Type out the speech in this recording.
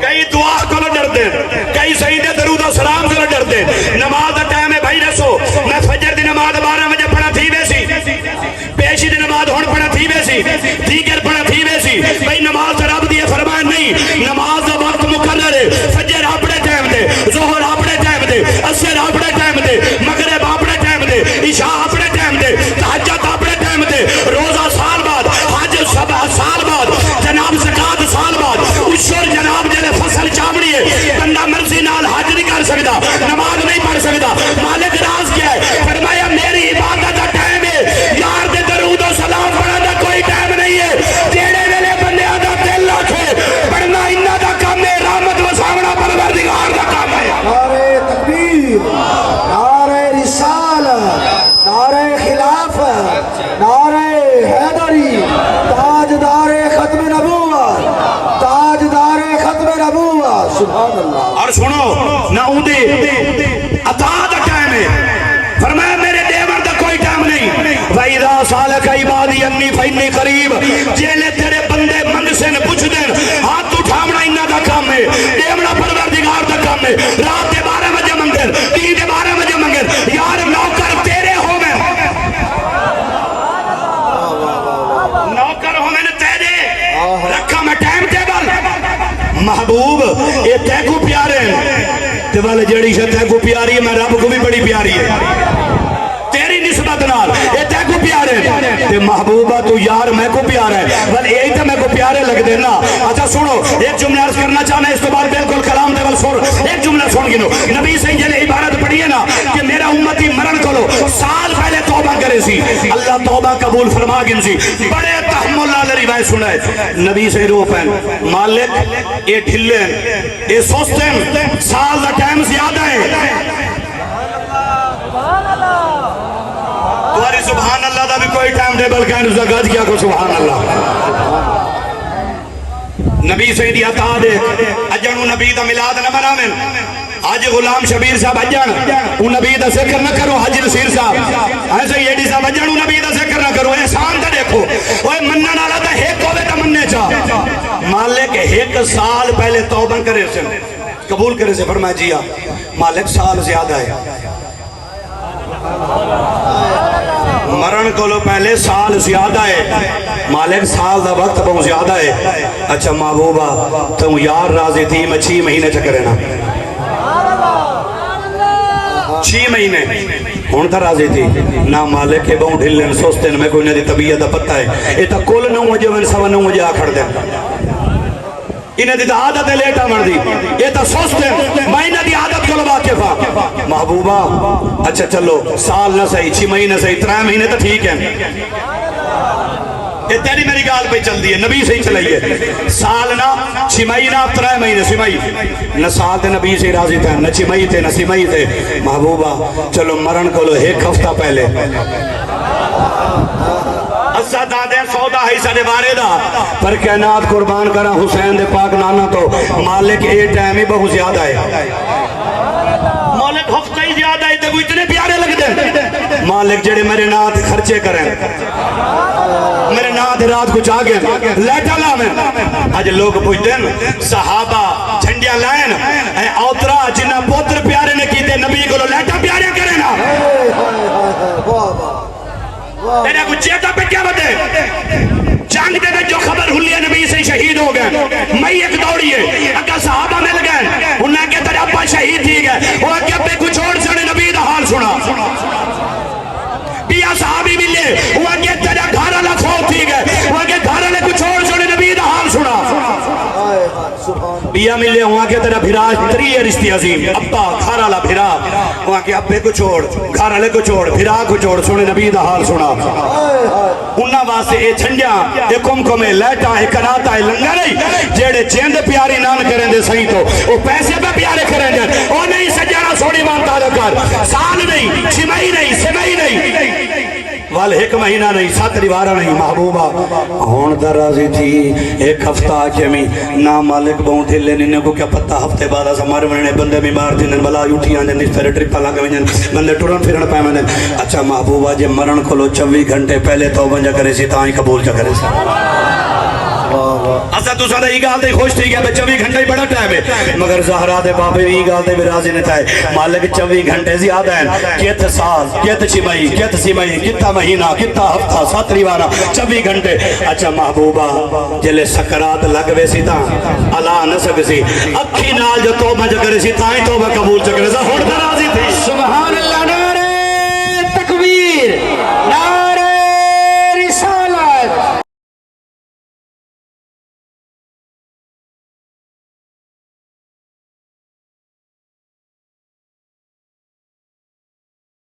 کئی دعا کو ڈرتے کئی سجدے درود و سلام کو ڈرتے نماز دا ٹائم ہے بھائی رسو میں فجر دی نماز 12 بجے پڑھا تھی ویسی پیشی دی نماز ہون پڑھا تھی ویسی دیگر پڑھا تھی ویسی بھائی نماز رب دی فرمائے نہیں نماز دا وقت مقرر ہے فجر اپنے ٹائم دے ظہر اپنے ٹائم دے عصر اپنے ٹائم دے مغرب اپنے ٹائم دے عشاء اپنے ٹائم دے تہجد اپنے ٹائم دے روزہ سال بعد حج سال بعد جناب زکات سال بعد عشر جناب جلے فصل چامڑی ہے بندہ مرضی نال حج نہیں کر سکتا نماز نہیں پڑھ سکتا مالک راز کیا ہے فرمایا میری عبادت کا ٹائم ہے یار دے درود و سلام پڑھنے کا کوئی ٹائم نہیں ہے جیڑے ویلے بندے دا دل رکھے پڑھنا انہاں دا کام ہے رحمت وساونا پروردگار دا کام ہے نعرہ تکبیر نعرہ رسالت نعرہ خلافت نعرہ حیدری تاجدار ختم نبوت تاجدار ختم نبوت سبحان اللہ اور سنو نہ اودے عطا دا ٹائم ہے فرمایا میرے دیور دا کوئی ٹائم نہیں وَإِذَا سَأَلَكَ عِبَادِي عَنِّي فَإِنِّي قَرِيبٌ جیلے تیرے بندے منگ سے نے پوچھ دیں ہاتھ اٹھاونا انہاں دا کام ہے دیونا پروردگار دا کام ہے رات دے 12 بجے منگر دین دے 12 بجے منگر یار نوکر تیرے ہو میں نوکر ہو میں نے تیرے رکھا میں ٹائم ٹیبل محبوب یہ تے کو پیارے ہیں تے والے جڑی شاہ تے کو پیاری ہے میں رب کو بھی بڑی پیاری ہے تیری نسبت نال یہ تے کو پیارے ہیں تے محبوبہ تو یار میں کو پیارا ہے بل یہی تے میں کو پیارے لگ دینا اچھا سنو ایک جملہ عرض کرنا چاہنا اس کے بعد بالکل کلام دے بل سن ایک جملہ سن گنو نبی سے جلے عبارت پڑھی ہے نا کہ میرا امتی مرن کلو سال پہلے توبہ کرے سی اللہ توبہ قبول فرما گن سی بڑے تحمل اللہ روایت سنا ہے نبی سے رو پہن مالک یہ ڈھلیں یہ سوستیں سال دا ٹائم زیادہ ہے تمہاری سبحان اللہ دا بھی کوئی ٹائم دے بلکہ انہوں نے گاج کیا کو سبحان اللہ نبی سیدی عطا دے اجنو نبی دا ملاد نہ منامن آج غلام شبیر صاحب اجن وہ نبی دا ذکر نہ کرو حج نصیر صاحب ایسے یہ صاحب اجن وہ نبی دا ذکر نہ کرو احسان دا دیکھو وہ منن والا دا ایک ہوے تا مننے چاہ مالک ایک سال پہلے توبہ کرے سے قبول کرے سے فرمایا جی مالک سال زیادہ ہے مرن کو لو پہلے سال زیادہ ہے مالک سال دا وقت بہت زیادہ ہے اچھا محبوبہ تم یار راضی تھی میں 6 مہینے چکرے نا 6 مہینے ہون تھا راضی تھی نا مالک کے بہت ڈھلن سوستن میں کوئی نہ دی طبیعت دا پتہ ہے یہ تا کل 9 بجے میں سوا 9 بجے آکھڑ دیں انہیں دی عادت لیٹا مر دی یہ تا سوستن میں انہیں دی عادت کو واقفا محبوبہ اچھا چلو سال نہ صحیح 6 مہینے صحیح 3 مہینے تو ٹھیک ہے یہ تیری میری گال پہ چل دی ہے نبی سے ہی چلائیے سال نہ 6 مہینہ 3 مہینے 6 مہی نہ سال تے نبی سے راضی تھے نہ 6 مہی تھے نہ 6 مہی تھے محبوبہ چلو مرن کو لو ایک ہفتہ پہلے اسا دادے سودا ہے سارے واردہ پر کائنات قربان کرا حسین دے پاک نانا تو مالک اے ٹائم ہی بہت زیادہ ہے مالک ہفتہ ہی زیادہ ہے تو اتنے پیارے لگ دیں مالک جڑے میرے نات خرچے کریں میرے نات رات کو جاگیں لیٹا لامیں آج لوگ پوچھتے ہیں صحابہ جھنڈیاں لائن اے اوترا جنہ پوتر پیارے نے کیتے نبی کو لیٹا پیارے کریں نا تیرے کو چیتا پہ کیا بتے جنگ دے جو خبر ہولی نبی سے شہید ہو گئے میں ایک دوڑی ہے اگر صحابہ مل گئے انہیں کہ تیرے ابا شہید تھی گئے وہ اگر پہ کچھ اور سنے نبی دا حال سنا بیا صحابی ملے وہ اگر تیرے گھارا لکھو تھی گئے وہ اگر گھارا لے کچھ اور سنے نبی دا حال سنا بیا ملے وہاں کے تیرا بھراج تری ہے رشتی عظیم ابا گھارا لا بھرا وہاں کے ابے کو چھوڑ گھارا لے کو چھوڑ بھرا کو چھوڑ سنے نبی دا حال سنا انہاں واسے اے جھنڈیاں اے کمکمے لیٹا اے کراتا اے لنگرئی جیڑے چیند پیاری نان کریں دے صحیح تو وہ پیسے پہ پیارے کریں دے او نہیں سجانا سوڑی مانتا دکار سال نہیں 6 مہی نہیں 6 مہی نہیں وال 1 مہینہ نہیں 7 دیوارہ نہیں محبوبہ ہون در راضی تھی ایک ہفتہ آکے میں نا مالک بہت ہلے انہیں کو کیا پتہ ہفتے بعد آسا مارے مننے بندے بیمار جنن بلا یوٹھی آنجن اس پہلے ٹرپا لگا ونجن بندے ٹورن پھرن پائے منن اچھا محبوبہ جے مرن کھلو 24 گھنٹے پہلے تو بنجا کرے سی تائیں قبول جا کرے سی اسا تساں دا ای گل تے خوش تھی گیا 24 گھنٹے ہی بڑا ٹائم ہے مگر زہرا دے بابے ای گل تے راضی نہ تھے مالک 24 گھنٹے زیادہ ہیں کت سال کت چھمائی کت سیمائی کتا مہینہ کتا ہفتہ 7 ریوانہ 24 گھنٹے اچھا محبوبہ جلے سکرات لگ وے سی تاں الا نہ سک سی اکھی نال جو توبہ چ کرے سی تاں ہی توبہ قبول چ کرے سا ہن تے راضی تھی سبحان